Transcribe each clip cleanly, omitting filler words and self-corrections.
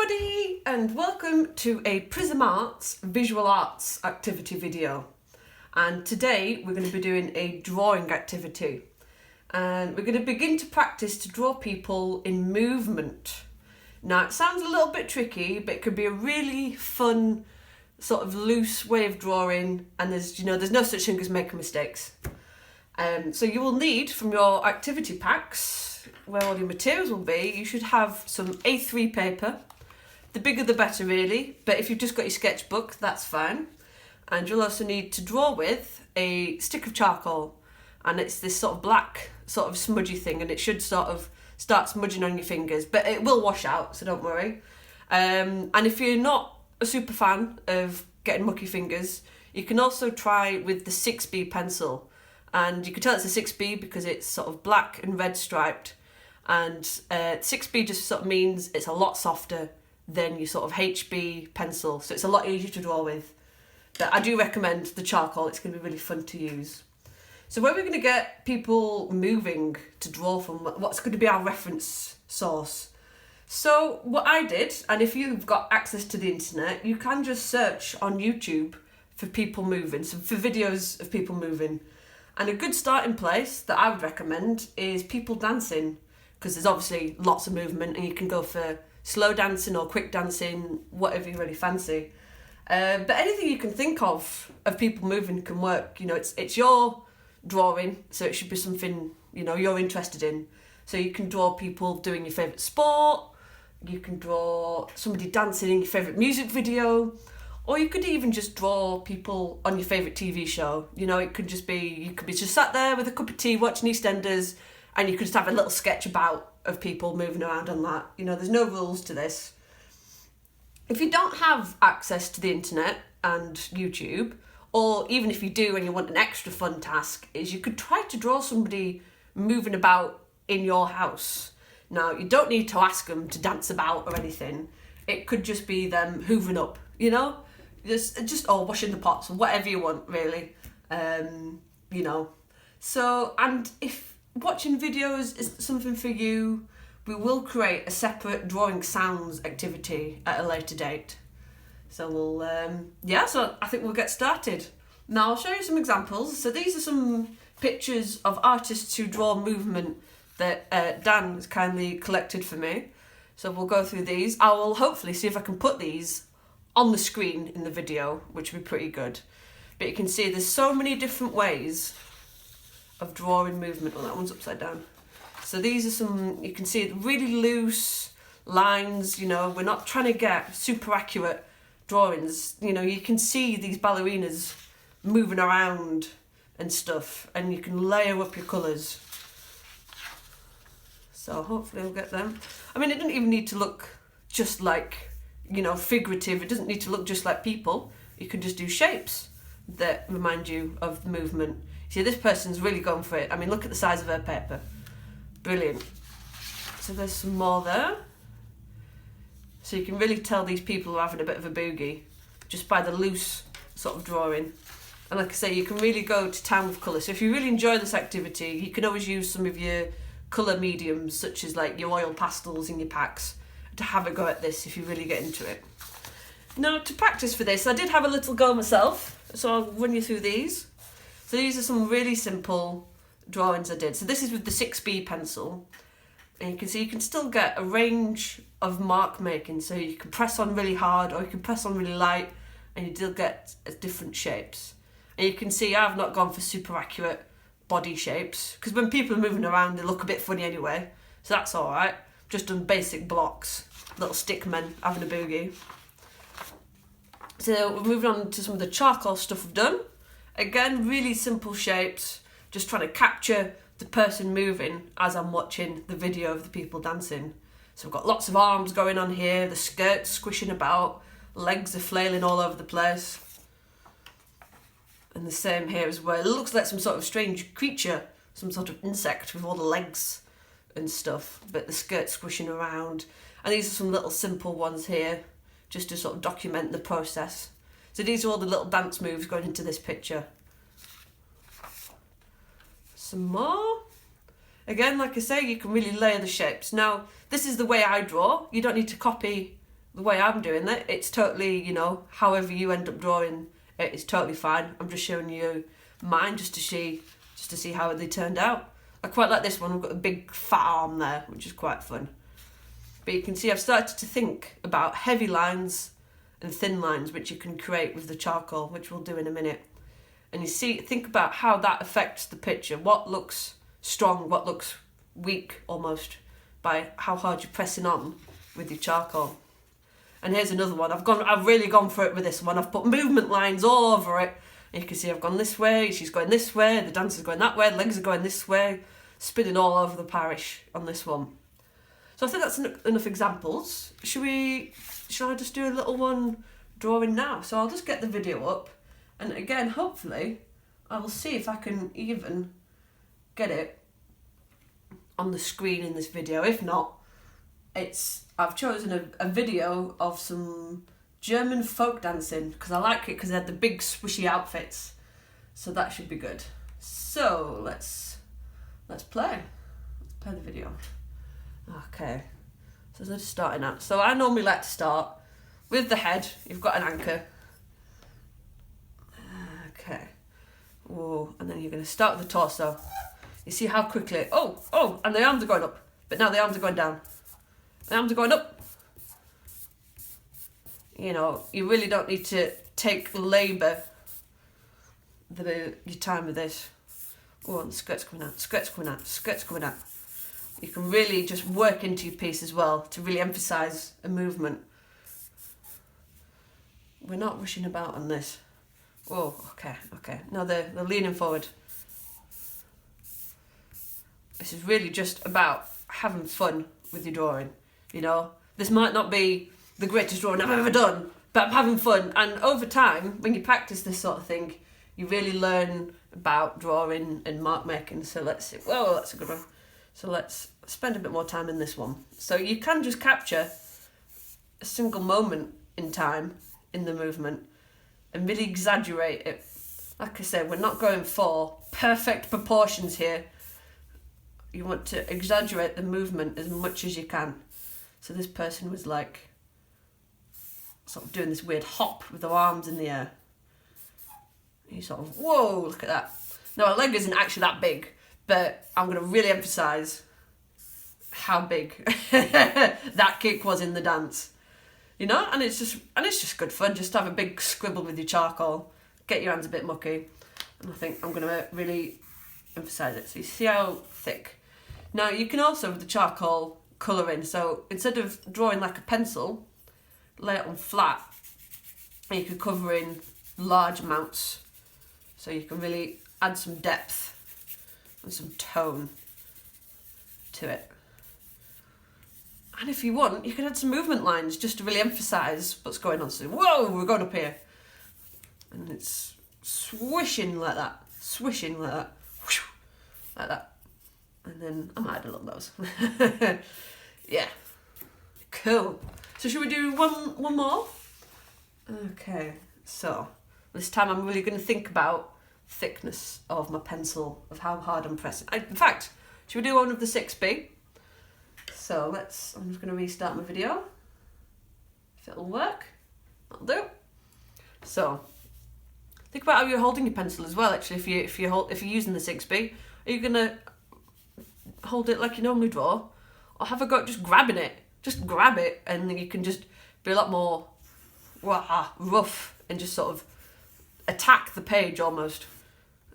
everybody, and welcome to a Prism Arts visual arts activity video. And today we're going to be doing a drawing activity, and we're going to begin to practice to draw people in movement. Now it sounds a little bit tricky, but it could be a really fun sort of loose way of drawing, and there's no such thing as making mistakes. So you will need, from your activity packs where all your materials will be, you should have some A3 paper. The bigger the better really, but if you've just got your sketchbook, that's fine. And you'll also need to draw with a stick of charcoal, and it's this sort of black sort of smudgy thing, and it should sort of start smudging on your fingers, but it will wash out, so don't worry. And if you're not a super fan of getting mucky fingers, you can also try with the 6B pencil. And you can tell it's a 6B because it's sort of black and red striped, and 6B just sort of means it's a lot softer than your sort of HB pencil, so it's a lot easier to draw with. But I do recommend the charcoal, it's going to be really fun to use. So where we're going to get people moving to draw from, what's going to be our reference source. So what I did, and if you've got access to the internet, you can just search on YouTube for people moving, so for videos of people moving. And a good starting place that I would recommend is people dancing, because there's obviously lots of movement, and you can go for slow dancing or quick dancing, whatever you really fancy. But anything you can think of people moving can work. It's your drawing, so it should be something you're interested in. So you can draw people doing your favourite sport, you can draw somebody dancing in your favourite music video, or you could even just draw people on your favourite TV show. It could just be, you could be just sat there with a cup of tea watching EastEnders, and you could just have a little sketch of people moving around on that. There's no rules to this. If you don't have access to the internet and YouTube, or even if you do and you want an extra fun task, is you could try to draw somebody moving about in your house. Now, you don't need to ask them to dance about or anything. It could just be them hoovering up, or washing the pots, or whatever you want, really. So, and if watching videos is something for you, we will create a separate drawing sounds activity at a later date. So so I think we'll get started. Now I'll show you some examples. So these are some pictures of artists who draw movement that Dan has kindly collected for me. So we'll go through these. I will hopefully see if I can put these on the screen in the video, which would be pretty good. But you can see there's so many different ways of drawing movement. Oh, that one's upside down. So these are some, you can see really loose lines, we're not trying to get super accurate drawings. You can see these ballerinas moving around and stuff, and you can layer up your colours. So hopefully we'll get them. I mean, it doesn't even need to look just like, figurative. It doesn't need to look just like people. You can just do shapes that remind you of the movement. See, this person's really gone for it. I mean, look at the size of her paper. Brilliant. So there's some more there. So you can really tell these people are having a bit of a boogie just by the loose sort of drawing. And like I say, you can really go to town with colour. So if you really enjoy this activity, you can always use some of your colour mediums, such as like your oil pastels in your packs, to have a go at this if you really get into it. Now, to practice for this, I did have a little go myself, so I'll run you through these. So these are some really simple drawings I did. So this is with the 6B pencil, and you can see you can still get a range of mark making. So you can press on really hard, or you can press on really light, and you still get different shapes. And you can see I've not gone for super accurate body shapes, because when people are moving around they look a bit funny anyway, so that's alright. Just done basic blocks, little stick men having a boogie. So we're moving on to some of the charcoal stuff we've done. Again, really simple shapes, just trying to capture the person moving as I'm watching the video of the people dancing. So we've got lots of arms going on here, the skirt's squishing about, legs are flailing all over the place. And the same here as well. It looks like some sort of strange creature, some sort of insect with all the legs and stuff, but the skirt's squishing around. And these are some little simple ones here, just to sort of document the process. So these are all the little dance moves going into this picture. Some more. Again, like I say, you can really layer the shapes. Now, this is the way I draw. You don't need to copy the way I'm doing it. It's totally, you know, however you end up drawing it is totally fine. I'm just showing you mine just to see how they turned out. I quite like this one. We've got a big fat arm there, which is quite fun. But you can see I've started to think about heavy lines and thin lines, which you can create with the charcoal, which we'll do in a minute. And you see, think about how that affects the picture. What looks strong, what looks weak almost, by how hard you're pressing on with your charcoal. And here's another one. I've really gone for it with this one. I've put movement lines all over it. And you can see I've gone this way, she's going this way, the dancer's going that way, the legs are going this way, spinning all over the parish on this one. So I think that's enough examples. Shall I just do a little one drawing now? So I'll just get the video up, and again, hopefully, I will see if I can even get it on the screen in this video. If not, I've chosen a video of some German folk dancing, because I like it because they had the big swishy outfits, so that should be good. So let's play the video. Okay, so let's starting out. So I normally like to start with the head. You've got an anchor. Okay. Oh, and then you're going to start with the torso. You see how quickly, oh, and the arms are going up, but now the arms are going down. The arms are going up. You know, you really don't need to labour your time with this. Oh, and the skirt's coming out, skirt's coming out, skirt's coming out. You can really just work into your piece as well to really emphasise a movement. We're not rushing about on this. Oh, okay. Now they're leaning forward. This is really just about having fun with your drawing, you know. This might not be the greatest drawing I've ever done, but I'm having fun. And over time, when you practice this sort of thing, you really learn about drawing and mark making. So let's see. Whoa, that's a good one. So let's spend a bit more time in this one. So you can just capture a single moment in time in the movement and really exaggerate it. Like I said, we're not going for perfect proportions here. You want to exaggerate the movement as much as you can. So this person was like sort of doing this weird hop with their arms in the air. You sort of, whoa, look at that. Now our leg isn't actually that big, but I'm going to really emphasise how big that kick was in the dance. You know, and it's just good fun, just to have a big scribble with your charcoal, get your hands a bit mucky, and I think I'm going to really emphasise it. So you see how thick. Now you can also, with the charcoal, colour in. So instead of drawing like a pencil, lay it on flat, and you can cover in large amounts. So you can really add some depth and some tone to it. And if you want, you can add some movement lines just to really emphasise what's going on. So, whoa, we're going up here. And it's swishing like that, whoosh, like that. And then I might add a little nose. Yeah, cool. So should we do one more? Okay, so this time I'm really going to think about thickness of my pencil, of how hard I'm pressing. In fact, should we do one of the 6B? So I'm just going to restart my video. If it'll work, that'll do. So think about how you're holding your pencil as well. Actually, if you're using the 6B, are you going to hold it like you normally draw, or have a go at just grabbing it? Just grab it, and then you can just be a lot more rough and just sort of attack the page almost.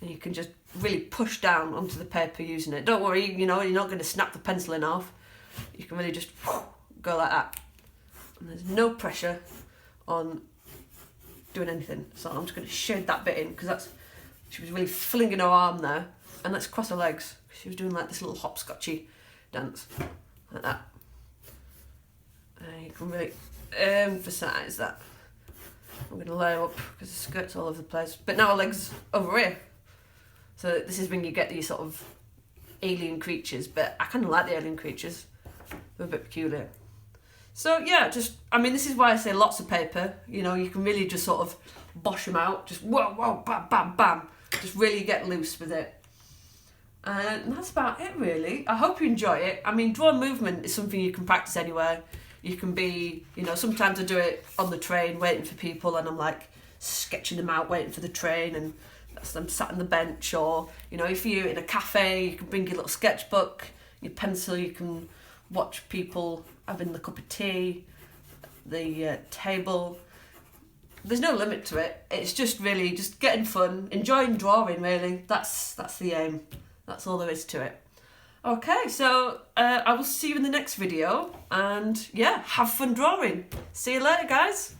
And you can just really push down onto the paper using it. Don't worry, you know, you're not going to snap the pencil in half. You can really just go like that. And there's no pressure on doing anything. So I'm just going to shade that bit in, because she was really flinging her arm there. And let's cross her legs. She was doing like this little hopscotchy dance, like that. And you can really emphasise that. I'm going to lay her up because the skirt's all over the place. But now her leg's over here. So this is when you get these sort of alien creatures. But I kind of like the alien creatures. They're a bit peculiar. So yeah, this is why I say lots of paper. You know, you can really just sort of bosh them out. Just whoa, bam, bam, bam. Just really get loose with it. And that's about it, really. I hope you enjoy it. I mean, draw movement is something you can practice anywhere. You can be, you know, sometimes I do it on the train waiting for people and I'm like sketching them out waiting for the train, and that's them sat on the bench. Or, you know, if you're in a cafe, you can bring your little sketchbook, your pencil, you can watch people having the cup of tea, the table. There's no limit to it. It's just really just getting fun, enjoying drawing, really. That's the aim. That's all there is to it. Okay, so I will see you in the next video, and yeah, have fun drawing. See you later, guys.